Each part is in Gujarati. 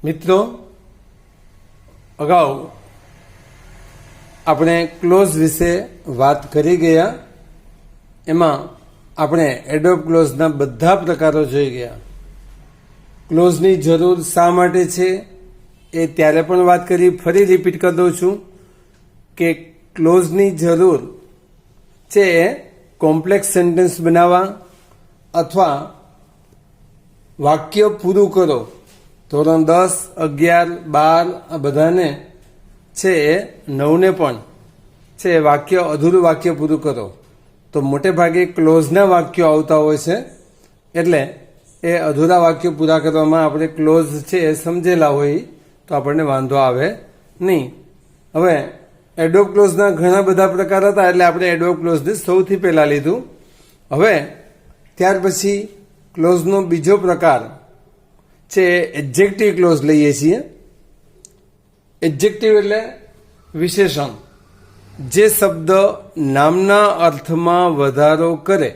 મિત્રો, અગાઉ આપણે ક્લોઝ વિશે વાત કરી ગયા. એમાં આપણે એડોબ ક્લોઝના બધા પ્રકારો જોઈ ગયા. ક્લોઝની જરૂર શા માટે છે એ ત્યારે પણ વાત કરી. ફરી રિપીટ કરી દઉં છું કે ક્લોઝની જરૂર છે કોમ્પ્લેક્સ સેન્ટેન્સ બનાવવા અથવા વાક્ય પૂરું કરો. ધોરણ 10, 11, 12 આ બધાને છે એ 9ને પણ છે વાક્ય અધૂરું વાક્ય પૂરું કરો. તો મોટે ભાગે ક્લોઝના વાક્યો આવતા હોય છે, એટલે એ અધૂરા વાક્યો પૂરા કરવામાં આપણે ક્લોઝ છે એ સમજેલા હોય તો આપણને વાંધો આવે નહીં. હવે એડોબ ક્લોઝના ઘણા બધા પ્રકાર હતા, એટલે આપણે એડોબ ક્લોઝને સૌથી પહેલાં લીધું. હવે ત્યાર પછી ક્લોઝનો બીજો પ્રકાર છે એડજેક્ટિવ ક્લોઝ લઈએ છીએ. એડજેક્ટિવ એટલે વિશેષણ, જે શબ્દ નામના અર્થમાં વધારો કરે.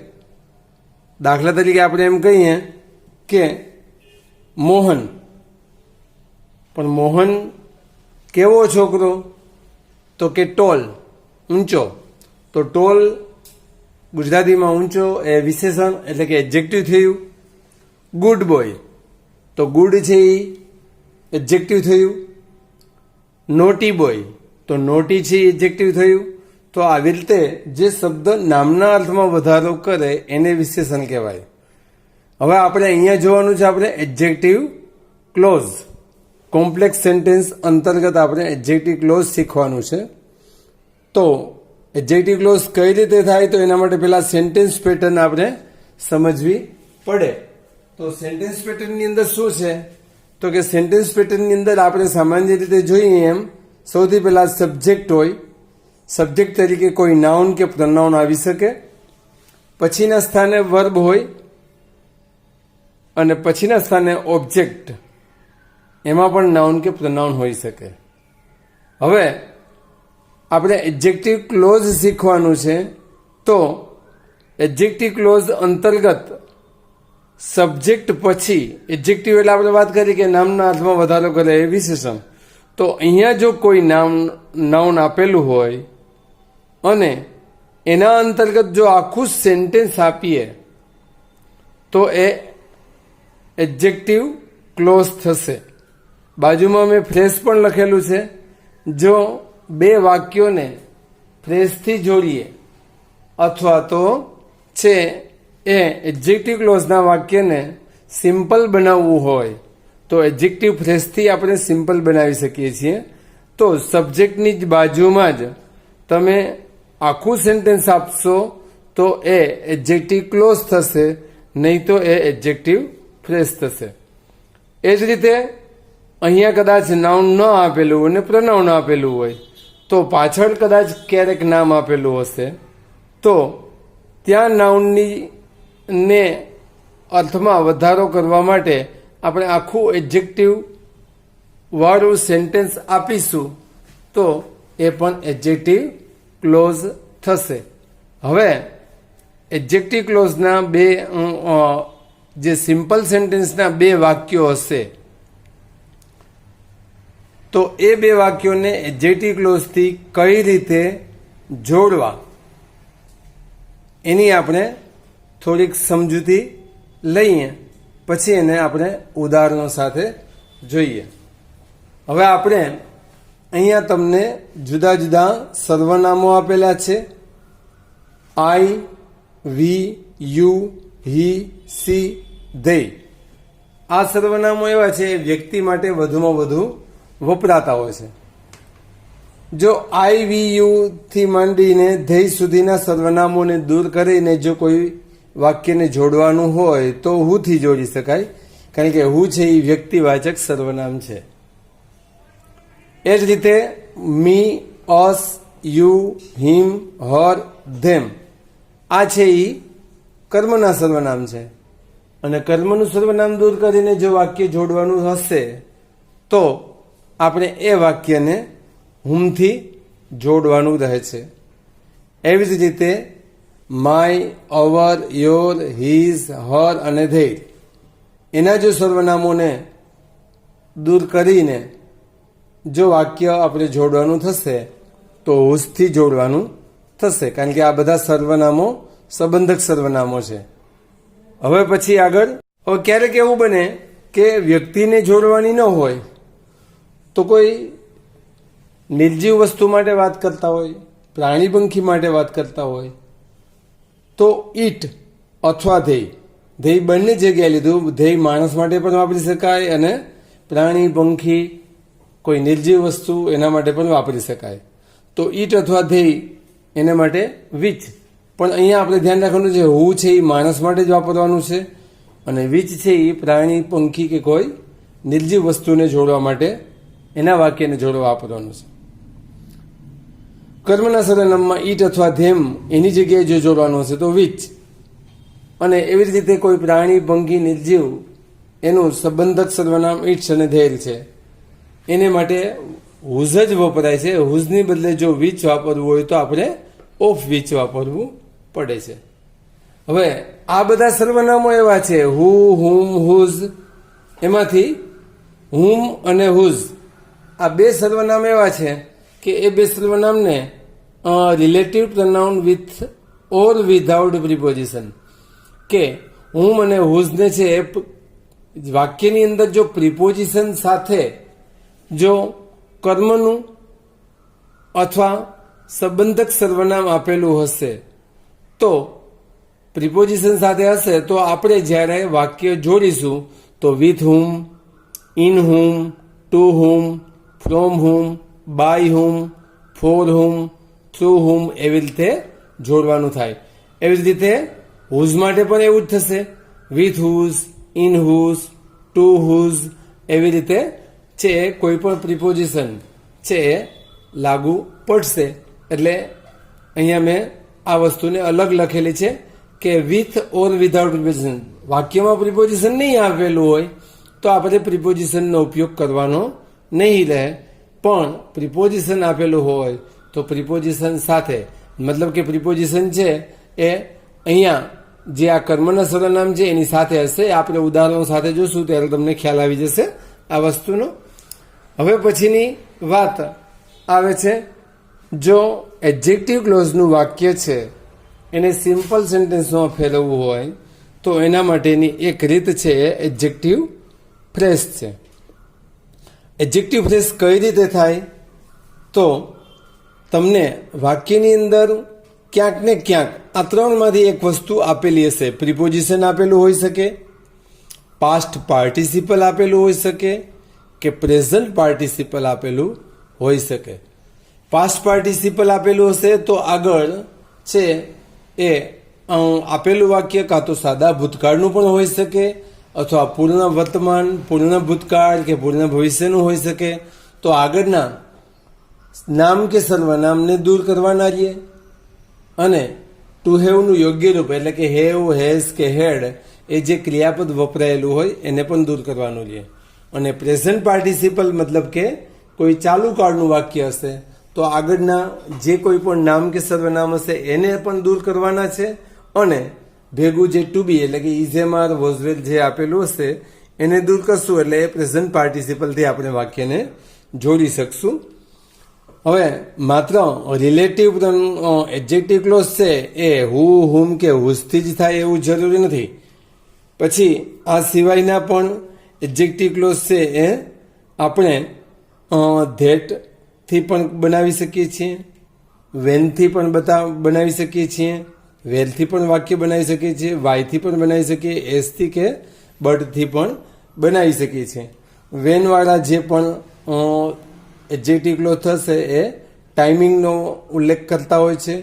દાખલા તરીકે આપણે એમ કહીએ કે મોહન, પણ મોહન કેવો છોકરો? તો કે ટોલ, ઊંચો. તો ટોલ ગુજરાતીમાં ઊંચો એ વિશેષણ એટલે કે એડજેક્ટિવ થયું. ગુડ બોય, તો ગુડ છે એ એડજેક્ટિવ થયું. નોટી બોય, તો નોટી છે એ એડજેક્ટિવ થયું. તો આવી રીતે જે શબ્દ નામના અર્થમાં વધારો કરે એને વિશેષણ કહેવાય. હવે આપણે અહીંયા જોવાનું છે, આપણે એડજેક્ટિવ ક્લોઝ કોમ્પ્લેક્સ સેન્ટેન્સ અંતર્ગત આપણે એડજેક્ટિવ ક્લોઝ શીખવાનું છે. તો એડજેક્ટિવ ક્લોઝ કઈ રીતે થાય તો એના માટે પહેલા સેન્ટેન્સ પેટર્ન આપણે સમજવી પડે. તો સેન્ટેન્સ પેટર્નની અંદર શું છે તો કે સેન્ટેન્સ પેટર્નની અંદર આપણે સામાન્ય રીતે જોઈએ એમ સૌથી પહેલા સબ્જેક્ટ હોય. સબ્જેક્ટ તરીકે કોઈ નાઉન કે પ્રનાઉન આવી શકે. પછીના સ્થાને વર્બ હોય અને પછીના સ્થાને ઓબ્જેક્ટ, એમાં પણ નાઉન કે પ્રનાઉન હોઈ શકે. હવે આપણે એડજેક્ટિવ ક્લોઝ શીખવાનું છે. તો એડજેક્ટિવ ક્લોઝ અંતર્ગત સબ્જેક્ટ પછી એડજેક્ટિવ એટલે આપણે વાત કરી કે નામના અર્થમાં વધારો કરે એ વિશેષણ. તો અહીંયા જો કોઈ નાઉન આપેલું હોય અને એના અંતર્ગત જો આખું સેન્ટેન્સ આપીએ તો એ એડજેક્ટિવ ક્લોઝ થશે. બાજુમાં મેં ફ્રેઝ પણ લખેલું છે. જો બે વાક્યોને ફ્રેઝથી જોડીએ અથવા તો છે એ એડજેક્ટિવ ક્લોઝના વાક્યને સિમ્પલ બનાવવું હોય તો એડજેક્ટિવ ફ્રેઝથી આપણે સિમ્પલ બનાવી શકીએ છીએ. તો સબ્જેક્ટની જ બાજુમાં જ તમે આખું સેન્ટેન્સ આપશો તો એ એડજેક્ટિવ ક્લોઝ થશે, નહીં તો એ એડજેક્ટિવ ફ્રેઝ થશે. એ જ રીતે અહીંયા કદાચ નાઉન ન આપેલું હોય અને પ્રનાઉન આપેલું હોય તો પાછળ કદાચ ક્યારેક નામ આપેલું હશે તો ત્યાં નાઉનની ને અર્થમાં વધારો કરવા માટે આપણે આખું એડજેક્ટિવ વાળું સેન્ટેન્સ આપીશું તો એ પણ એડજેક્ટિવ ક્લોઝ થશે. હવે એડજેક્ટિવ ક્લોઝના બે જે સિમ્પલ સેન્ટેન્સના બે વાક્યો હશે તો એ બે વાક્યોને એડજેક્ટિવ ક્લોઝથી કઈ રીતે જોડવા એની આપણે થોડીક સમજૂતી લઈએ, પછી એને આપણે ઉદાહરણો સાથે જોઈએ. હવે આપણે અહીંયા તમને જુદા જુદા સર્વનામો આપેલા છે. આઈ, વી, યુ, હી, સી, ધે. આ સર્વનામો એવા છે વ્યક્તિ માટે વધુમાં વધુ વપરાતા હોય છે. જો આઈ, વી, યુ થી માંડીને ધેય સુધીના સર્વનામોને દૂર કરીને જો કોઈ વાક્યને જોડવાનું હોય તો હું થી જોડી શકાય, કારણ કે હું છે એ વ્યક્તિવાચક સર્વનામ છે. એ જ રીતે મી, અસ, યુ, હિમ, હર, ધેમ આ છે એ કર્મના સર્વનામ છે. અને કર્મનું સર્વનામ દૂર કરીને જો વાક્ય જોડવાનું હશે તો આપણે એ વાક્યને હુમથી જોડવાનું રહે છે. એવી જ રીતે માય, અવર, યોર, હિઝ, હર અને ધેર એના જો સર્વનામોને દૂર કરીને જો વાક્ય આપણે જોડવાનું થશે તો હુઝથી જોડવાનું થશે, કારણ કે આ બધા સર્વનામો સંબંધક સર્વનામો છે. હવે પછી આગળ, હવે ક્યારેક એવું બને કે વ્યક્તિને જોડવાની ન હોય તો કોઈ નિર્જીવ વસ્તુ માટે વાત કરતા હોય, પ્રાણી પંખી માટે વાત કરતા હોય તો ઈટ અથવા ધેય, ધેય બંને જગ્યાએ લીધું. ધેય માણસ માટે પણ વાપરી શકાય અને પ્રાણી પંખી કોઈ નિર્જીવ વસ્તુ એના માટે પણ વાપરી શકાય. તો ઈટ અથવા ધેય એના માટે વિચ. પણ અહીંયા આપણે ધ્યાન રાખવાનું છે, હું છે એ માણસ માટે જ વાપરવાનું છે અને વિચ છે એ પ્રાણી પંખી કે કોઈ નિર્જીવ વસ્તુને જોડવા માટે, એના વાક્યને જોડવા વાપરવાનું છે. કર્મના સર્વનામમાં ઈટ અથવા ધેમ એની જગ્યાએ જો જોડવાનું હશે તો વિચ. અને એવી જ રીતે કોઈ પ્રાણી પંખી નિર્જીવ એનું સંબંધક સર્વનામ ઈટ્સ અને ધેર છે, એને માટે હુઝ જ વપરાય છે. હુઝની બદલે જો વિચ વાપરવું હોય તો આપણે ઓફ વિચ વાપરવું પડે છે. હવે આ બધા સર્વનામો એવા છે, હુ, હુમ, હુઝ, એમાંથી હુમ અને હુઝ આ બે સર્વનામ એવા છે કે એ બે સર્વનામને relative pronoun with or without preposition, કે હુમ અને હુઝને છે એ વાક્યની અંદર જો પ્રિપોઝિશન સાથે જો કર્મનું અથવા સંબંધક સર્વનામ આપેલું હશે તો પ્રિપોઝિશન સાથે હશે તો આપણે જ્યારે વાક્ય જોડીશું તો with whom, in whom, to whom, from whom, by whom, for whom, through whom એવી રીતે જોડવાનું થાય. એવી જ રીતે હુઝ માટે પણ એવું જ થશે, with whose, in whose, to whose એવી રીતે છે કોઈ પણ પ્રિપોઝિશન છે એ લાગુ પડશે. એટલે અહીંયા મેં આ વસ્તુને અલગ લખેલી છે કે વિથ ઓર વિધાઉટ પ્રિપોઝિશન. વાક્યમાં પ્રિપોઝિશન નહીં આપેલું હોય તો આપણે પ્રિપોઝિશનનો ઉપયોગ કરવાનો નહીં રહે, પણ પ્રિપોઝિશન આપેલું હોય તો પ્રિપોઝિશન સાથે, મતલબ કે પ્રિપોઝિશન છે એ અહીંયા જે આ કર્મના સર્વનામ છે એની સાથે હશે. આપણે ઉદાહરણો સાથે જોશું ત્યારે તમને ખ્યાલ આવી જશે આ વસ્તુનો. હવે પછીની વાત આવે છે, જો એડજેક્ટિવ ક્લોઝનું વાક્ય છે એને સિમ્પલ સેન્ટેન્સમાં ફેરવવું હોય તો એના માટેની એક રીત છે એ એડજેક્ટિવ ફ્રેઝ છે. એડજેક્ટિવ ફ્રેઝ કઈ રીતે થાય તો તમને વાક્યની અંદર ક્યાંક ને ક્યાંક આ ત્રણમાંથી એક વસ્તુ આપેલી હશે. પ્રિપોઝિશન આપેલું હોઈ શકે, પાસ્ટ પાર્ટિસિપલ આપેલું હોઈ શકે કે પ્રેઝન્ટ પાર્ટિસિપલ આપેલું હોઈ શકે. પાસ્ટ પાર્ટિસિપલ આપેલું હશે તો આગળ છે એ આપેલું વાક્ય કાં તો સાદા ભૂતકાળનું પણ હોઈ શકે અથવા પૂર્ણ વર્તમાન, પૂર્ણ ભૂતકાળ કે પૂર્ણ ભવિષ્યનું હોઈ શકે. તો આગળના નામ કે સર્વનામને દૂર કરવાના રહીએ અને ટુ હેવનું યોગ્ય રૂપ એટલે કે હેવ, હેઝ કે હેડ એ જે ક્રિયાપદ વપરાયેલું હોય એને પણ દૂર કરવાનું રહીએ. અને પ્રેઝન્ટ પાર્ટિસિપલ મતલબ કે કોઈ ચાલુ કાળનું વાક્ય હશે તો આગળના જે કોઈ પણ નામ કે સર્વનામ હશે એને પણ દૂર કરવાના છે અને ભેગું જે ટુ બી એટલે કે ઇઝેમાર, વોઝવેલ જે આપેલું હશે એને દૂર કરશું એટલે એ પ્રેઝન્ટ પાર્ટિસિપલથી આપણે વાક્યને જોડી શકશું. હવે માત્ર રિલેટિવ એડજેક્ટિવ ક્લોઝ છે એ હુ, હુમ કે હુઝથી જ થાય એવું જરૂરી નથી. પછી આ સિવાયના પણ એડજેક્ટિવ ક્લોઝ છે એ આપણે ધેટથી પણ બનાવી શકીએ છીએ, વેનથી પણ બનાવી શકીએ છીએ, વેરથી પણ વાક્ય બનાવી શકીએ છીએ, વાયથી પણ બનાવી શકીએ, એસથી કે બટથી પણ બનાવી શકીએ છીએ. વેનવાળા જે પણ એડજેક્ટિવ ક્લોઝ થશે એ ટાઈમિંગનો ઉલ્લેખ કરતા હોય છે,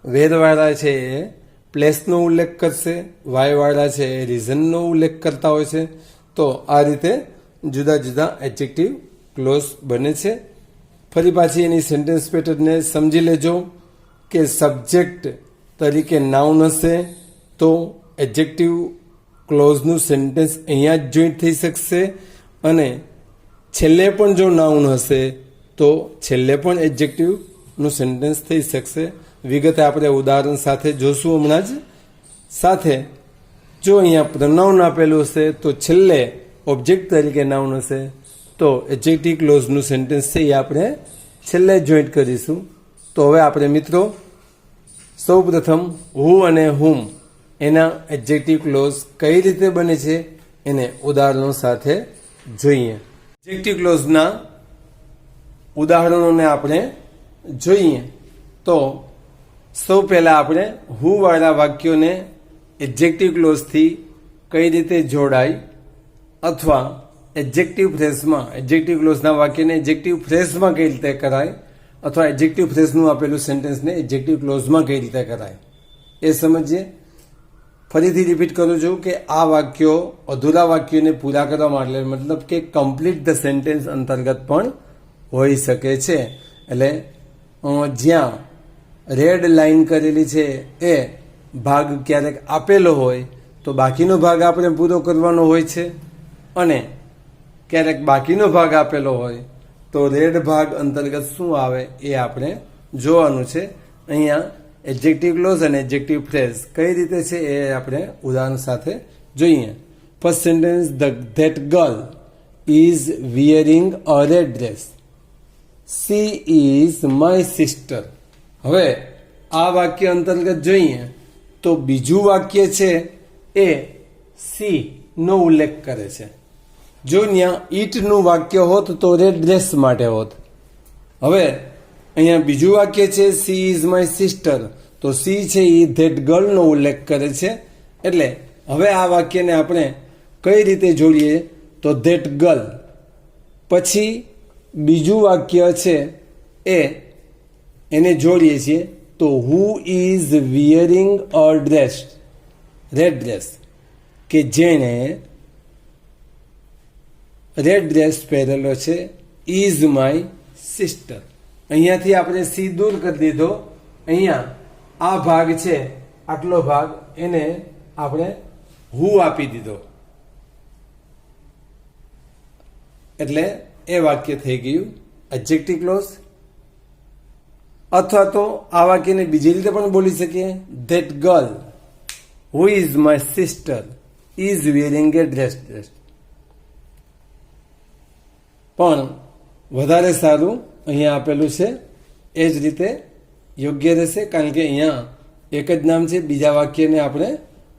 વેરવાળા છે એ પ્લેસનો ઉલ્લેખ કરશે, વાયવાળા છે એ રીઝનનો ઉલ્લેખ કરતા હોય છે. તો આ રીતે જુદા જુદા એડજેક્ટિવ ક્લોઝ બને છે. ફરી પાછી એની સેન્ટેન્સ પેટર્નને સમજી લેજો કે સબ્જેક્ટ તરીકે નાઉન હશે તો એડજેક્ટિવ ક્લોઝનું સેન્ટેન્સ અહીંયા જ જોઈન્ટ થઈ શકશે અને છેલ્લે પણ જો નાઉન હશે તો છેલ્લે પણ એડજેક્ટિવનું સેન્ટેન્સ થઈ શકશે. વિગતે આપણે ઉદાહરણ સાથે જોશું હમણાં જ. સાથે જો અહીંયા પ્રનાઉન આપેલું હશે તો છેલ્લે ઓબ્જેક્ટ તરીકે નાઉન હશે તો એડજેક્ટિવ ક્લોઝનું સેન્ટેન્સ છે એ આપણે છેલ્લે જોઈન્ટ કરીશું. તો હવે આપણે મિત્રો સૌ પ્રથમ હુ અને હુમ એના એડજેક્ટિવ ક્લોઝ કઈ રીતે બને છે એને ઉદાહરણો સાથે જોઈએ. એડજેક્ટિવ ક્લોઝના ઉદાહરણોને આપણે જોઈએ તો સૌ પહેલા આપણે હુ વાળા વાક્યોને એડજેક્ટિવ ક્લોઝથી કઈ રીતે જોડાય અથવા એડજેક્ટિવ ફ્રેઝમાં એડજેક્ટિવ ક્લોઝના વાક્યને એડજેક્ટિવ ફ્રેઝમાં કઈ રીતે કરાય અથવા એડજેક્ટિવ ફ્રેઝનું આપેલું સેન્ટેન્સને એડજેક્ટિવ ક્લોઝમાં કઈ રીતે કરાય એ સમજીએ. ફરીથી રિપીટ કરું છું કે આ વાક્યો અધૂરા વાક્યોને પૂરા કરવા માટે મતલબ કે કમ્પ્લીટ ધ સેન્ટેન્સ અંતર્ગત પણ હોઈ શકે છે. એટલે જ્યાં રેડ લાઈન કરેલી છે એ ભાગ ક્યારેક આપેલો હોય તો બાકીનો ભાગ આપણે પૂરો કરવાનો હોય છે અને ક્યારેક બાકીનો ભાગ આપેલો હોય તો રેડ ભાગ અંતર્ગત શું આવે એ આપણે જોવાનું છે. અહીંયા એડજેક્ટિવ ક્લોઝ અને એડજેક્ટિવ ફ્રેઝ કઈ રીતે છે એ આપણે ઉદાહરણ સાથે જોઈએ. First sentence that girl is wearing a red dress. She is my sister. હવે આ વાક્ય અંતર્ગત જોઈએ તો બીજું વાક્ય છે એ સી નો ઉલ્લેખ કરે છે. જો ત્યાં ઈટનું વાક્ય હોત તો રેડ ડ્રેસ માટે હોત. હવે અહીંયા બીજું વાક્ય છે સી ઇઝ માય સિસ્ટર તો સી છે એ ધેટ ગર્લનો ઉલ્લેખ કરે છે. એટલે હવે આ વાક્યને આપણે કઈ રીતે જોડીએ તો ધેટ ગર્લ પછી બીજું વાક્ય છે એને જોડીએ છીએ તો who is wearing a dress red dress કે જેણે રેડ ડ્રેસ પહેરેલો છે ઇઝ માય સિસ્ટર. અહીંયાથી આપણે સી દૂર કરી દીધો. અહીંયા આ ભાગ છે આટલો ભાગ એને આપણે હુ આપી દીધો એટલે એ વાક્ય થઈ ગયું એડજેક્ટિવ ક્લોઝ. અથવા તો આ વાક્યને બીજી રીતે પણ બોલી શકીએ that girl who is my sister is wearing A dress. પણ વધારે સારું અહીંયા આપેલું છે એ જ રીતે યોગ્ય રહેશે કારણ કે અહીંયા એક જ નામ છે. બીજા વાક્યને આપણે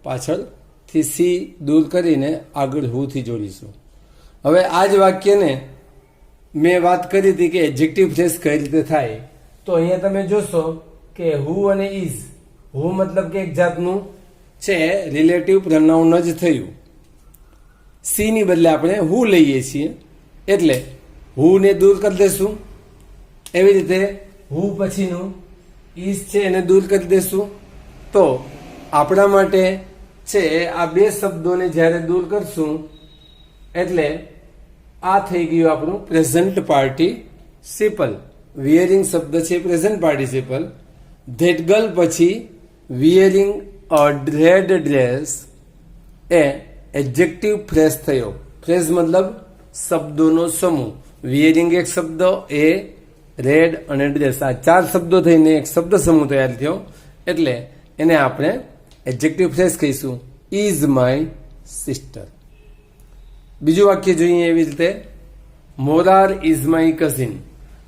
પાછળથી સી દૂર કરીને આગળ હુથી જોડીશું. હવે આ જ વાક્યને મેં વાત કરી હતી કે એડજેક્ટિવ ફ્રેઝ કઈ રીતે થાય તો અહીંયા તમે જોશો કે હુ અને ઇઝ. હુ મતલબ કે એક જાતનું છે રિલેટિવ પ્રનાઉન જ થયું. સી ની બદલે આપણે હુ લઈએ છીએ એટલે હુ ને દૂર કરી દેશું. એવી રીતે હુ પછીનું ઇઝ છે એને દૂર કરી દેશું. તો આપણા માટે છે આ બે શબ્દોને જ્યારે દૂર કરશું એટલે આ થઈ ગયું આપણું પ્રેઝન્ટ પાર્ટિસિપલ. વિયરિંગ શબ્દ છે પ્રેઝન્ટ પાર્ટિસિપલ. ધેટ ગર્લ પછી વિયરિંગ અ રેડ ડ્રેસ એ એડજેક્ટિવ ફ્રેઝ થયો. ફ્રેઝ મતલબ શબ્દોનો સમૂહ. વિયરિંગ એક શબ્દ એ રેડ અને ડ્રેસ આ ચાર શબ્દો થઈને એક શબ્દ સમૂહ તૈયાર થયો એટલે એને આપણે એડજેક્ટિવ ફ્રેઝ કહીશું ઇઝ માય સિસ્ટર. બીજું વાક્ય જોઈએ એવી રીતે મોરાર ઇઝ માય કઝિન.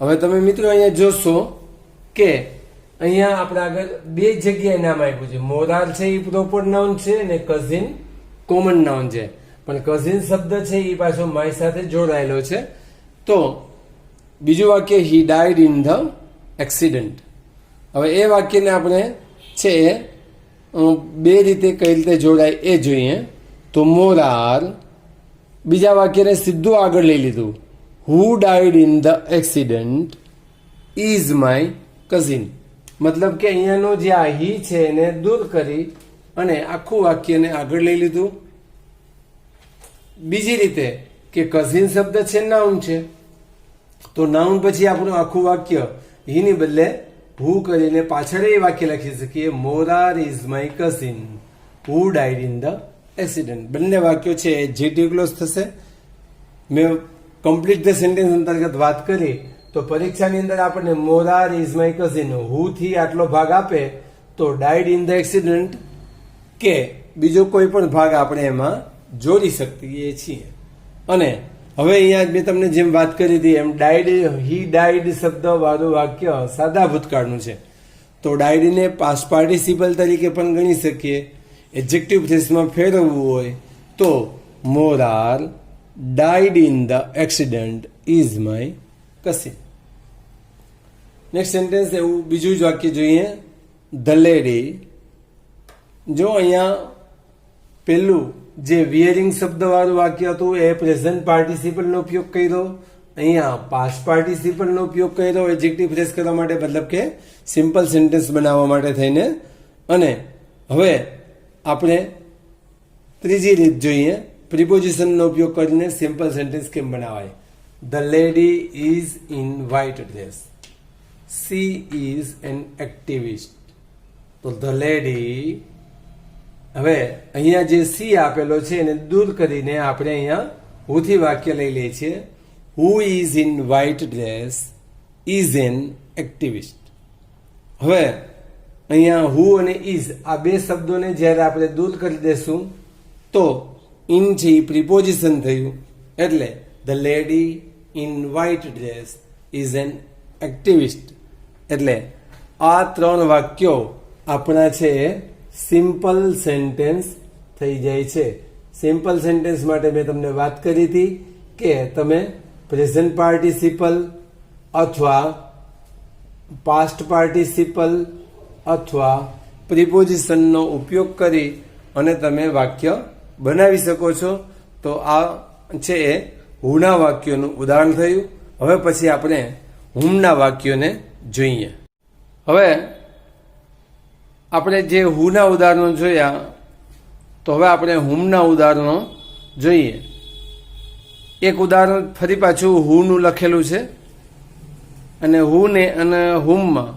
હવે તમે મિત્રો અહીંયા જોશો કે અહીંયા આપણે આગળ બે જગ્યાએ નામ આપ્યું છે. મોરાર છે એ પ્રોપર નાઉન છે અને કઝિન કોમન નાઉન છે. પણ કઝિન શબ્દ છે એ પાછો માય સાથે જોડાયેલો છે. તો બીજું વાક્ય હી ડાઈડ ઇન ધ એક્સિડન્ટ. હવે એ વાક્યને આપણે છે બે રીતે કઈ રીતે જોડાય એ જોઈએ. તો મોરાર બીજા વાક્યને સીધું આગળ લઈ લીધું. Who died in the accident is my cousin. મતલબ કે અહીંયાનો જે આ હી છે એને દૂર કરી અને આખું વાક્યને આગળ લઈ લીધું. બીજી રીતે કે કઝિન શબ્દ છે નાઉન છે તો નાઉન પછી આપણું આખું વાક્ય હીની બદલે હુ કરીને પાછળ એ વાક્ય લખી શકીએ Morar is my cousin who died in the accident. બંને વાક્યો છે એડજેક્ટિવ ક્લોઝ થશે. મેં કમ્પ્લીટ ધ સેન્ટેન્સ અંતર્ગત વાત કરી તો પરીક્ષાની અંદર આપણને મોરાર ઇઝ માય કઝિન હુ થી આટલો ભાગ આપે તો ડાઈડ ઇન ધ એક્સિડન્ટ કે બીજો કોઈ પણ ભાગ આપણે એમાં જોડી શકીએ છીએ. અને હવે અહીંયા મેં તમને જેમ વાત કરી હતી એમ ડાઈડ હી ડાઈડ શબ્દ વાળું વાક્ય સાદા ભૂતકાળનું છે, તો ડાઈડને પાસ્ટ પાર્ટિસિપલ તરીકે પણ ગણી શકીએ. એડજેક્ટિવ ફ્રેઝમાં ફેરવવું હોય તો Morar died in the accident is my cousin. Next sentence એવું બીજું જ વાક્ય જોઈએ. ધ લેડી, જો અહીંયા પેલું જે વિયરિંગ શબ્દવાળું વાક્ય હતું એ પ્રેઝન્ટ પાર્ટિસિપલનો ઉપયોગ કર્યો, અહીંયા પાસ્ટ પાર્ટિસિપલનો ઉપયોગ કર્યો એડજેક્ટિવ ફ્રેઝ કરવા માટે, મતલબ કે સિમ્પલ સેન્ટેન્સ બનાવવા માટે થઈને. અને હવે આપણે ત્રીજી રીત જોઈએ, પ્રિપોઝિશનનો ઉપયોગ કરીને સિમ્પલ સેન્ટેન્સ કેમ બનાવાય. The lady is in white dress, she is an activist. તો ધ લેડી, હવે અહીંયા જે સી આપેલો છે એને દૂર કરીને આપણે અહીંયા હુથી વાક્ય લઈ લઈએ છીએ. Who is in white dress is an activist. હવે અહીંયા હુ અને ઇઝ આ બે શબ્દોને જ્યારે આપણે દૂર કરી દેશું તો ઇન છે પ્રિપોઝિશન થયું, એટલે the lady in white dress is an activist. એટલે આ ત્રણ વાક્યો આપણા છે સિમ્પલ સેન્ટેન્સ થઈ જાય છે. સિમ્પલ સેન્ટેન્સ માટે મેં તમને વાત કરી હતી કે તમે પ્રેઝન્ટ પાર્ટિસિપલ અથવા પાસ્ટ પાર્ટિસિપલ અથવા પ્રિપોઝિશનનો ઉપયોગ કરી અને તમે વાક્ય બનાવી શકો છો. તો આ છે એ હુના વાક્યોનું ઉદાહરણ થયું. હવે પછી આપણે હુમના વાક્યોને જોઈએ. હવે આપણે જે હુના ઉદાહરણો જોયા, તો હવે આપણે હુમના ઉદાહરણો જોઈએ. એક ઉદાહરણ ફરી પાછું હુનું લખેલું છે, અને હુને અને હુમમાં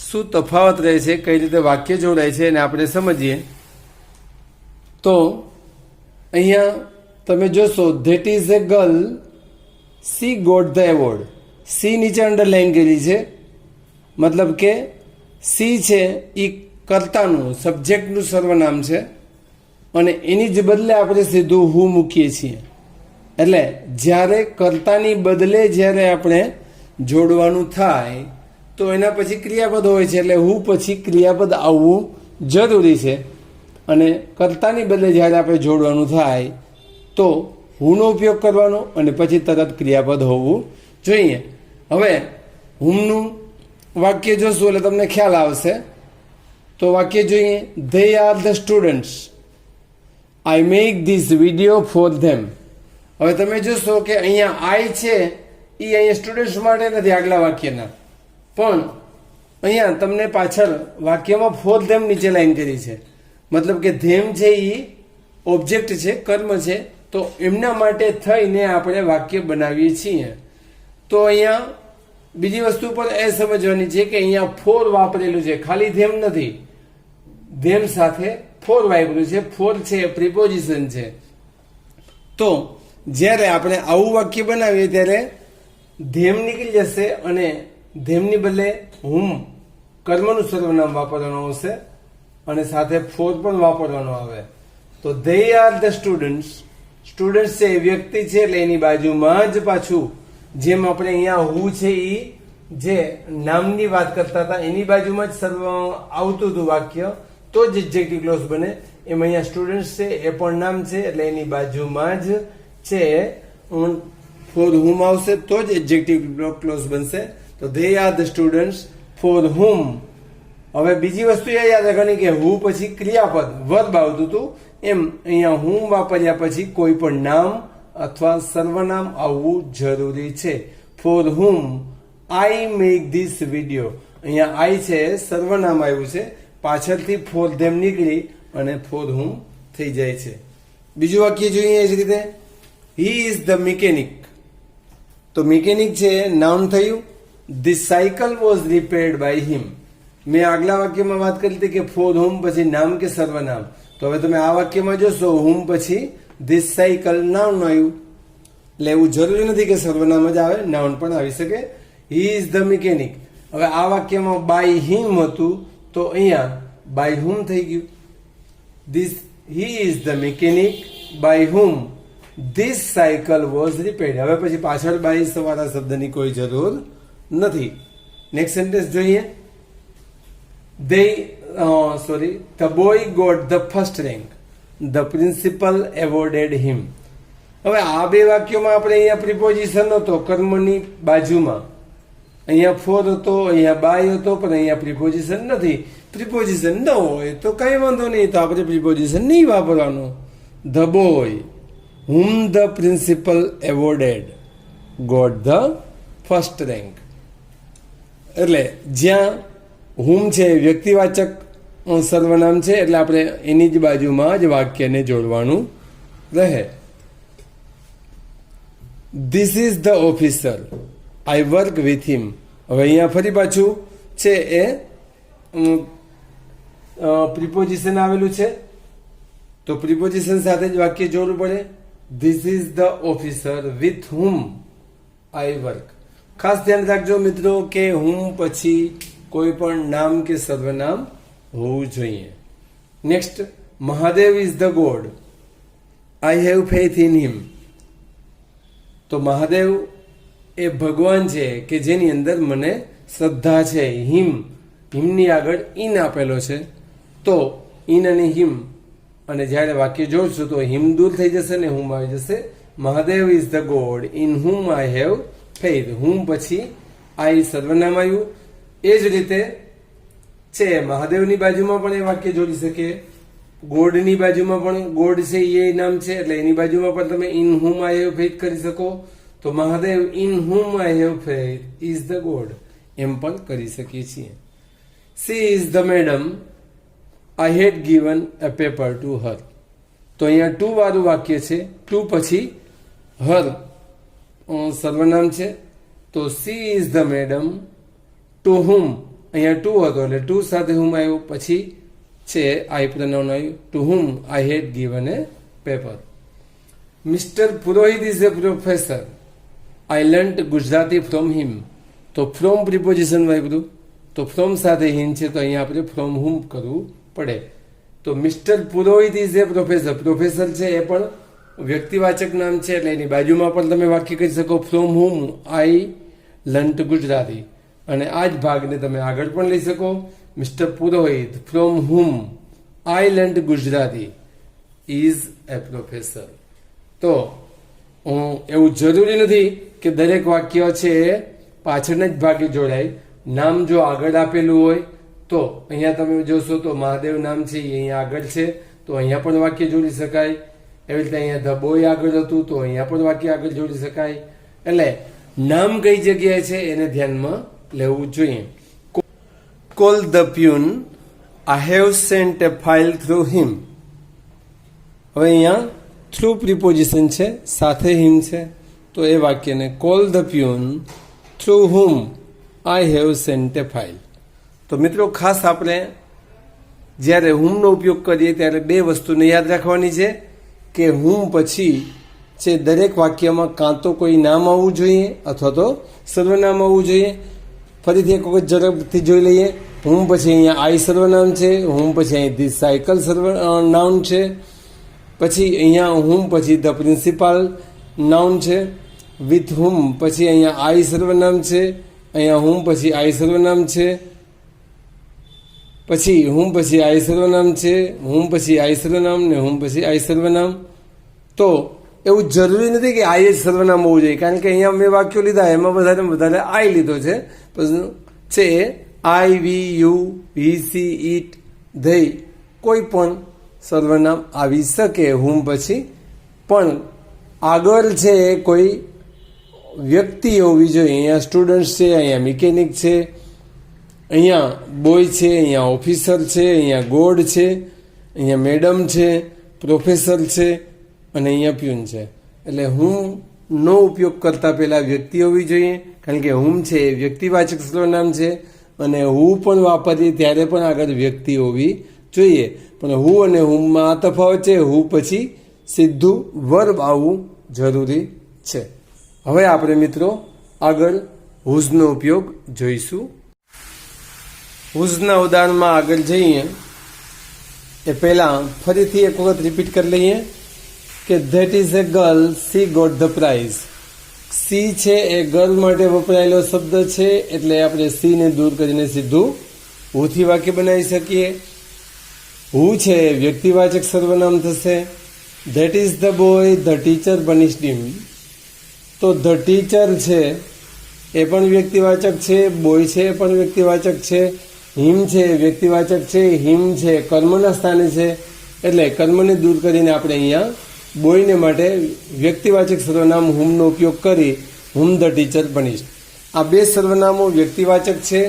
શું તફાવત રહે છે, કઈ રીતે વાક્ય જોડાય છે એને આપણે સમજીએ. તો અહીંયા તમે જોશો, that is a girl, she got the award. She નીચે અંડરલાઈન કરી છે, મતલબ કે સી છે એ કર્તાનું સબ્જેક્ટનું સર્વનામ છે અને એની જ બદલે આપણે સીધું હું મૂકીએ છીએ. એટલે જ્યારે કર્તાની બદલે જ્યારે આપણે જોડવાનું થાય તો એના પછી ક્રિયાપદ હોય છે, એટલે હું પછી ક્રિયાપદ આવવું જરૂરી છે. અને કર્તાની બદલે જ્યારે આપણે જોડવાનું થાય તો હુંનો ઉપયોગ કરવાનો અને પછી તરત ક્રિયાપદ હોવું જોઈએ. હવે હુમનું વાક્ય જોશું એટલે તમને ખ્યાલ આવશે. તો વાક્ય જોઈએ. They are the students, I make this video for them. હવે તમે જોશો કે અહીંયા આઈ છે એ અહીંયા સ્ટુડન્ટ્સ માટે નથી આગલા વાક્યના, પણ અહીંયા તમને પાછળ વાક્યમાં ફોર ધેમ નીચે લાઈન કરી છે. મતલબ કે ધેમ છે એ ઓબ્જેક્ટ છે, કર્મ છે, તો એમના માટે થઈને આપણે વાક્ય બનાવીએ છીએ. તો અહીંયા બીજી વસ્તુ પણ એ સમજવાની છે કે અહીંયા ફોર વાપરેલું છે, ખાલી ધેમ નથી, ધેમ સાથે ફોર વાપર્યું છે. ફોર છે પ્રિપોઝિશન છે. તો જ્યારે આપણે આવું વાક્ય બનાવીએ ત્યારે ધેમ નીકળી જશે અને ધેમની બદલે હુમ કર્મનું સર્વનામ વાપરવાનું આવશે અને સાથે ફોર પણ વાપરવાનો આવે. તો they are the students, students છે એ વ્યક્તિ છે એટલે એની બાજુમાં જ પાછું જેમ આપણે અહીંયા હું છે એ જે નામની વાત કરતા હતા એની બાજુમાં જ સર્વ આવતું હતું વાક્ય, તો જ એડજેક્ટિવ ક્લોઝ બને. એમ અહીંયા સ્ટુડન્ટ્સ છે એ પણ નામ છે એટલે એની બાજુમાં જ છે ફોર હુમ આવશે તો જ એડજેક્ટિવ ક્લોઝ બનશે. તો they are the students for whom. હવે બીજી વસ્તુ એ યાદ રાખવાની કે હું પછી ક્રિયાપદ વર્બ આવતું હતું, એમ અહીંયા હું વાપર્યા પછી કોઈ પણ નામ અથવા સર્વનામ આવવું જરૂરી છે. For whom I make this video. અહીંયા આઈ છે સર્વનામ આવ્યું છે, પાછળથી ફોર ધેમ નીકળી અને ફોર હુમ થઈ જાય છે. બીજું વાક્ય જોઈએ એ જ રીતે. He is the mechanic. તો મિકેનિક છે નાઉન થયું. This cycle was repaired by him. મેં આગલા વાક્યમાં વાત કરી હતી કે ફોર હુમ પછી નામ કે સર્વનામ. તો હવે તમે આ વાક્યમાં જોશો હુમ પછી ધીસ સાયકલ નાઉન આવ્યું, એટલે એવું જરૂરી નથી કે સર્વનામ જ આવે, નાઉન પણ આવી શકે. હી ઇઝ ધ મિકેનિક. હવે આ વાક્યમાં બાય હિમ હતું તો અહીંયા બાય હુમ થઈ ગયું. This he is the mechanic by whom. This cycle was repaired. હવે પછી પાછળ બાઈસ વાળા શબ્દની કોઈ જરૂર નથી. નેક્સ્ટ સેન્ટેન્સ જોઈએ. The boy got the first rank. The principal awarded him. હવે આ બે વાક્યોમાં આપણે અહીંયા પ્રિપોઝિશન હતો કર્મની બાજુમાં. અહીંયા ફોર હતો, અહીંયા બાય હતો, પણ અહીંયા પ્રિપોઝિશન નથી. પ્રિપોઝિશન ન હોય તો કઈ વાંધો નહીં, તો આપણે પ્રિપોઝિશન નહીં વાપરવાનું. The boy whom the principal awarded got the first rank. એટલે જ્યાં whom છે વ્યક્તિવાચક સર્વનામ છે, એટલે આપણે એની જ બાજુમાં જ વાક્યને જોડવાનું રહે. This is the officer. I work with him. હવે અહીંયા ફરી પાછું છે એ પ્રિપોઝિશન આવેલું છે, તો પ્રિપોઝિશન સાથે જ વાક્ય જોડવું પડે. This is the officer with whom I work. ખાસ ધ્યાન રાખજો મિત્રો કે whom પછી કોઈ પણ નામ કે સર્વનામ હોવું જોઈએ. Next, Mahadev is the God. I have faith in him. તો મહાદેવ એ ભગવાન છે કે જેની અંદર મને શ્રદ્ધા છે. હિમની આગળ ઇન આપેલો છે, તો ઇન અને હિમ, અને જ્યારે વાક્ય જોડશું તો હિમ દૂર થઈ જશે ને હુમ આવી જશે. Mahadev is the God in whom I have faith. Whom પછી આઈ સર્વનામ આવ્યું. એ જ રીતે છે મહાદેવની બાજુમાં પણ એ વાક્ય જોડી શકે, ગોડની બાજુમાં પણ ગોડ છે એ નામ છે એટલે એની બાજુમાં પણ તમે in whom I have faith કરી શકો. તો Mahadev in whom I have faith is the God એમ પણ કરી શકીએ છીએ. She is the madam. I had given a paper to her. તો અહીંયા ટુ વાળું વાક્ય છે, ટુ પછી હર સર્વનામ છે, તો she is the madam to whom. અહીંયા ટુ હતો એટલે ટુ સાથે હુમ આવ્યું, પછી છે આઈ પ્રનાઉન આવ્યું. To whom I had given a paper. Mister Purohit is a professor. I learnt Gujarati from him. તો ફ્રોમ પ્રિપોઝિશન વાપર્યું, તો ફ્રોમ સાથે હિમ છે, તો અહીંયા આપણે ફ્રોમ હુમ કરવું પડે. તો mister Purohit is a professor. Professor છે એ પણ વ્યક્તિવાચક નામ છે એટલે એની બાજુમાં પણ તમે વાક્ય કહી શકો from whom I learnt Gujarati. અને આ જ ભાગને તમે આગળ પણ લઈ શકો. Mister Purohit from whom I learnt Gujarati is a professor. તો એવું જરૂરી નથી કે દરેક વાક્ય છે એ પાછળના જ ભાગે જોડાય. નામ જો આગળ આપેલું હોય તો અહીંયા તમે જોશો તો મહાદેવ નામ છે એ અહીંયા આગળ છે, તો અહીંયા પણ વાક્ય જોડી શકાય. એવી રીતે અહીંયા ધ બોય આગળ હતું તો અહીંયા પણ વાક્ય આગળ જોડી શકાય. એટલે નામ કઈ જગ્યાએ છે એને ધ્યાનમાં લેવું જોઈએ. Call the peon. I have sent a file through him. હવે અહીંયા થ્રુ પ્રિપોઝિશન છે, સાથે હિમ છે, તો એ વાક્યને call the peon through whom I have sent a file. તો મિત્રો ખાસ આપણે જ્યારે હુમનો ઉપયોગ કરીએ ત્યારે બે વસ્તુને યાદ રાખવાની છે કે હુમ પછી છે દરેક વાક્યમાં કાં તો કોઈ નામ આવવું જોઈએ અથવા તો સર્વનામ આવવું જોઈએ. ફરીથી એક વખત ઝડપથી જોઈ લઈએ. હુમ પછી અહીંયા આઈ સર્વનામ છે, હુમ પછી અહીં ધી સાયકલ નાઉન છે, પછી અહીંયા હુમ પછી ધ પ્રિન્સિપાલ નાઉન છે, વિથ હુમ પછી અહીંયા આઈ સર્વનામ છે, અહીંયા હુમ પછી આઈ સર્વનામ છે, પછી હુમ પછી આઈ સર્વનામ છે, હુમ પછી આઈ સર્વનામ ને હુમ પછી આઈ સર્વનામ. તો એવું જરૂરી નથી કે આઈ જ સર્વનામ હોવું જોઈએ, કારણ કે અહીંયા મેં વાક્યો લીધા એમાં વધારે આઈ લીધો છે. છે આઈ, વી, યુ, હી, સી, ઇટ, ધઈ કોઈ પણ સર્વનામ આવી શકે હુમ પછી, પણ આગળ છે કોઈ વ્યક્તિ હોવી જોઈએ. અહીંયા સ્ટુડન્ટ છે, અહીંયા મિકેનિક છે, અહીંયા બોય છે, અહીંયા ઓફિસર છે, અહીંયા ગોડ છે, અહીંયા મેડમ છે, પ્રોફેસર છે અને અહીંયા પ્યુન છે. એટલે હુમનો ઉપયોગ કરતા પહેલા વ્યક્તિ હોવી જોઈએ, કારણ કે હુમ છે એ વ્યક્તિવાચક સર્વનામ છે, અને હું પણ વાપરીએ ત્યારે પણ આગળ વ્યક્તિ હોવી જોઈએ. પણ હું અને હુમમાં આ તફાવત છે, હું પછી સીધું વર્બ આવવું જરૂરી છે. હવે આપણે મિત્રો આગળ હુઝનો ઉપયોગ જોઈશું. હુઝના ઉદાહરણમાં આગળ જઈએ એ પહેલાં ફરીથી એક વખત રિપીટ કરી લઈએ કે that is a girl, she got the prize. She છે એ ગર્લ માટે વપરાયેલો શબ્દ છે, એટલે આપણે સી ને દૂર કરીને સીધું હુથી વાક્ય બનાવી શકીએ. હુ છે વ્યક્તિવાચક સર્વનામ થશે. That is the boy, the teacher punished him. તો ધ ટીચર છે એ પણ વ્યક્તિવાચક છે, બોય છે એ પણ વ્યક્તિવાચક છે, હિમ છે વ્યક્તિવાચક છે, હિમ છે કર્મના સ્થાને છે, એટલે કર્મને દૂર કરીને આપણે અહીંયા બોયને માટે વ્યક્તિવાચક સર્વનામ હુમનો ઉપયોગ કરી હુમ ધ ટીચર પનિશ્ડ. આ બે સર્વનામો વ્યક્તિવાચક છે.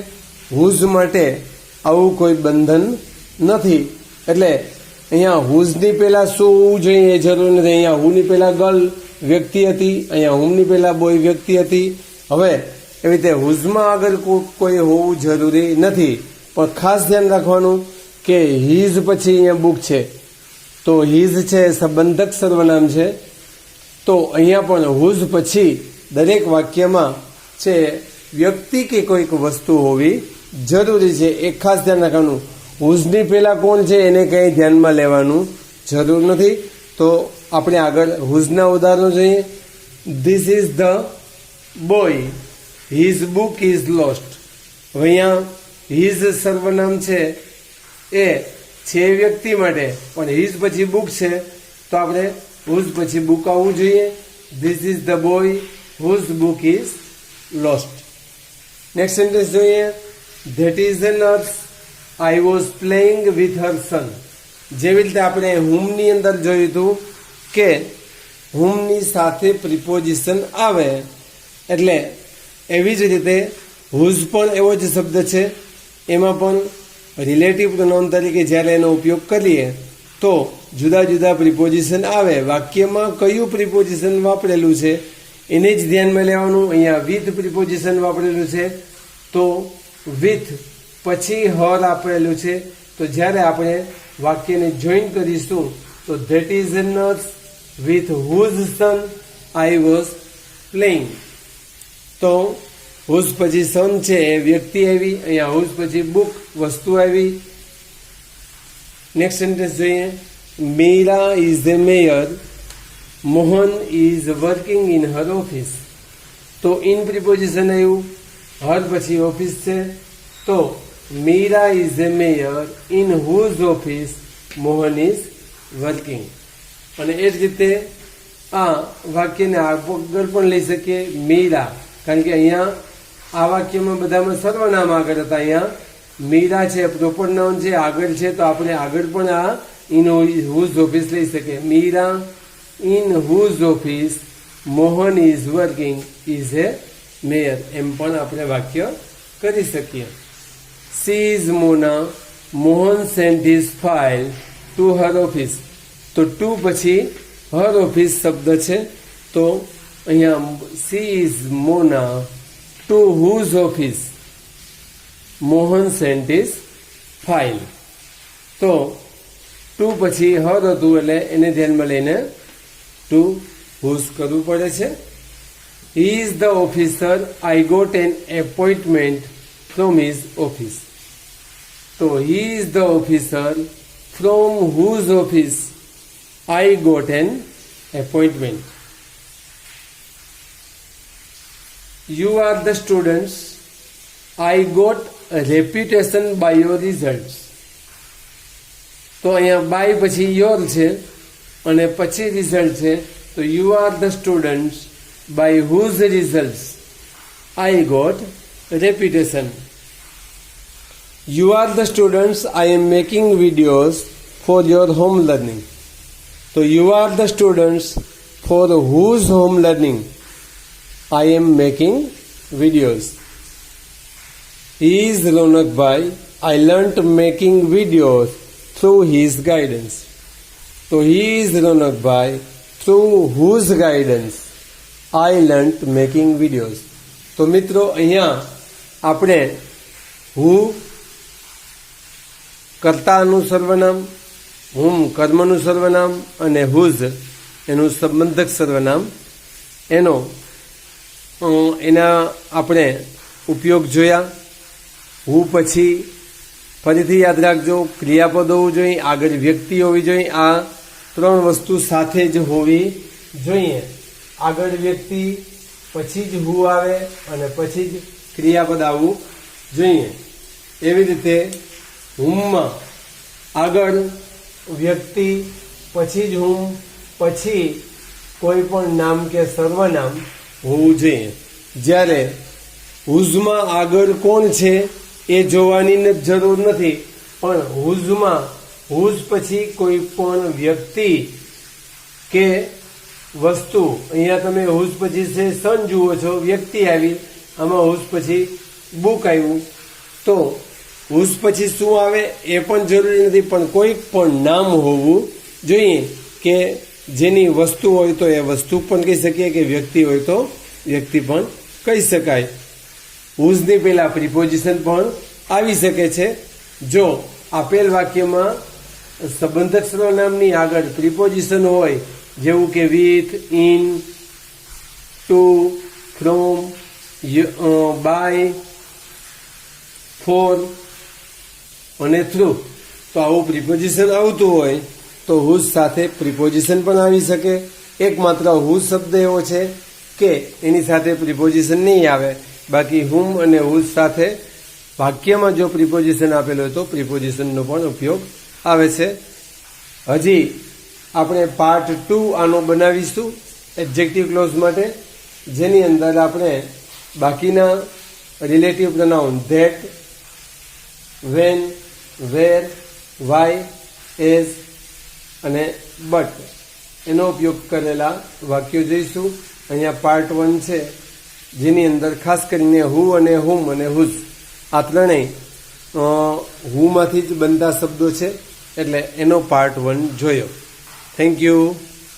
હુઝ માટે આવું કોઈ બંધન નથી, એટલે અહીંયા હુઝની પહેલા શું હોવું જોઈએ એ જરૂર નથી. અહીંયા હુની પહેલા ગર્લ વ્યક્તિ હતી, અહીંયા હુમની પહેલા બોય વ્યક્તિ હતી. હવે એવી રીતે હુઝમાં આગળ કોઈ હોવું જરૂરી નથી, પણ ખાસ ધ્યાન રાખવાનું કે હીઝ પછી અહીંયા બુક છે, તો હીઝ છે સંબંધક સર્વનામ છે. તો અહીંયા પણ હુઝ પછી દરેક વાક્યમાં છે વ્યક્તિ કે કોઈક વસ્તુ હોવી જરૂરી છે. એક ખાસ ધ્યાન રાખવાનું, હુઝની પહેલા કોણ છે એને કંઈ ધ્યાનમાં લેવાનું જરૂર નથી. તો આપણે આગળ હુઝના ઉદાહરણો જોઈએ. This is the boy, his book is lost. હવે અહીંયા હિઝ સર્વનામ છે એ છે વ્યક્તિ માટે, પણ હિઝ પછી બુક છે તો આપણે હુઝ પછી બુક આવવું જોઈએ. This is the boy whose book is lost. Next sentence જોઈએ. That is a nurse, I was playing with her son. જેવી રીતે આપણે હુમની અંદર જોયું હતું કે હુમની સાથે પ્રિપોઝિશન આવે, એટલે એવી જ રીતે હુઝ પણ એવો જ શબ્દ છે. એમાં પણ રિલેટિવ પ્રોનાઉન તરીકે જ્યારે એનો ઉપયોગ કરીએ તો જુદા જુદા પ્રિપોઝિશન આવે. વાક્યમાં કયું પ્રિપોઝિશન વાપરેલું છે એને જ ધ્યાનમાં લેવાનું. અહીંયા વિથ પ્રિપોઝિશન વાપરેલું છે, તો વિથ પછી હર આપેલું છે. તો જ્યારે આપણે વાક્યને જોઈન કરીશું તો that is a nurse with whose son I was playing. તો હુઝ પછી સન છે એ વ્યક્તિ આવી, અહીંયા હુઝ પછી બુક વસ્તુ આવી. નેક્સ્ટ સેન્ટેન્સ જોઈએ. Meera is a mayor, Mohan is working in her office. તો ઇન પ્રિપોઝિશન આવ્યું, હર પછી ઓફિસ છે, તો Meera is a mayor in whose office Mohan is working. અને એ જ રીતે આ વાક્યને આગળ પણ લઈ શકીએ. મીરા, કારણ કે અહીંયા આ વાક્યમાં બધામાં સર્વનામ આગળ હતા, અહીંયા મીરા છે પ્રોપર નાઉન છે આગળ છે, તો આપણે આગળ પણ આ ઇન હુઝ ઓફિસ લઈ શકીએ. Meera in whose office Mohan is working is a mayor, એમ પણ આપણે વાક્ય કરી શકીએ. She is Mona, Mohan sent his file to her office. તો ટુ પછી હર ઓફિસ શબ્દ છે, તો અહીંયા she is Mona to whose office Mohan sent his file. તો ટુ પછી હર હતું એટલે એને ધ્યાનમાં લઈને ટુ હુઝ કરવું પડે છે. He is the officer, I got an appointment from his office. તો he is the officer from whose office I got an appointment. You are the students, I got a reputation by your results. તો અહીંયા બાય પછી યોર છે અને પછી રિઝલ્ટ છે, તો you are the students by whose results I got reputation. You are the students, I am making videos for your home learning. So you are the students for whose home learning I am making videos. He is Ronak Bhai. I learnt making videos through his guidance. So he is Ronak Bhai, through whose guidance I learnt making videos. તો મિત્રો અહીંયા આપણે હું કર્તાનું સર્વનામ, હુમ કર્મનું સર્વનામ અને હુઝ એનું સંબંધક સર્વનામ એના આપણે ઉપયોગ જોયા. હું પછી ફરીથી યાદ રાખજો, ક્રિયાપદ હોવું જોઈએ, આગળ વ્યક્તિ હોવી જોઈએ. આ ત્રણ વસ્તુ સાથે જ હોવી જોઈએ. આગળ વ્યક્તિ, પછી જ હું આવે અને પછી જ ક્રિયાપદ આવવું જોઈએ. એવી રીતે હુમમાં આગળ વ્યક્તિ, પછી જ હુમ, પછી કોઈ પણ નામ કે સર્વનામ હોવું જોઈએ. જ્યારે હુઝમાં આગળ કોણ છે એ જોવાની જરૂર નથી, પણ હુઝમાં હુઝ પછી કોઈ પણ વ્યક્તિ કે વસ્તુ, અહીંયા તમે હુઝ પછી છે સન જુઓ છો, વ્યક્તિ આવી, આમાં હુઝ પછી બુક આવ્યું, તો હુઝ પછી શું આવે એ પણ જરૂરી નથી, પણ કોઈ પણ નામ હોવું જોઈએ કે જેની વસ્તુ હોય તો એ વસ્તુ પણ કહી શકીએ, કે વ્યક્તિ હોય તો વ્યક્તિ પણ કહી શકાય. હુઝની પહેલા પ્રિપોઝિશન પણ આવી શકે છે. જો આપેલ વાક્યમાં સંબંધક સર્વનામની આગળ પ્રિપોઝિશન હોય, જેવું કે with, in, to, from, by, for અને થ્રુ, તો આવું પ્રિપોઝિશન આવતું હોય તો હુઝ સાથે પ્રિપોઝિશન પણ આવી શકે. એકમાત્ર હુઝ શબ્દ એવો છે કે એની સાથે પ્રિપોઝિશન નહીં આવે, બાકી હુમ અને હુઝ સાથે વાક્યમાં જો પ્રિપોઝિશન આપેલું હોય તો પ્રિપોઝિશનનો પણ ઉપયોગ આવે છે. હજી આપણે પાર્ટ 2 આનો બનાવીશું એડજેક્ટિવ ક્લોઝ માટે, જેની અંદર આપણે બાકીના relative pronoun that, when, where, why, as અને બટ એનો ઉપયોગ કરેલા વાક્યો જોઈશું. અહીંયા પાર્ટ 1 છે, જેની અંદર ખાસ કરીને હુ અને હુમ અને હુઝ આ ત્રણેય હુમાંથી જ બનતા શબ્દો છે, એટલે એનો પાર્ટ 1 જોયો. Thank you.